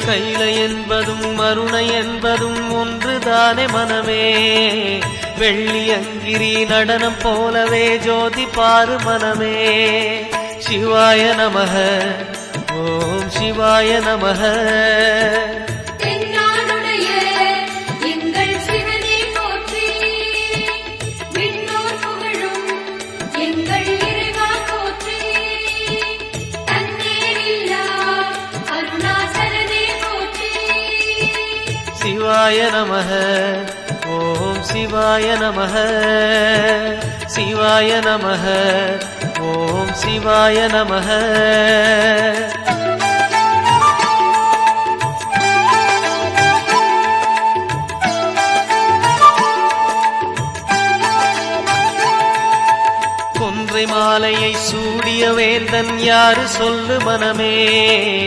கைலை என்பதும் மருணை என்பதும் ஒன்றுதானே மனமே. வெள்ளியங்கிரி நடனம் போலவே ஜோதி பாரு மனமே. சிவாய நமக ஓம் சிவாய நமக. சிவாய நமக ஓம் சிவாய நமக. சிவாய நமக ஓம் சிவாய நமக. கொன்றை மாலையை சூடிய வேந்தன் யாரு சொல்லு மனமே.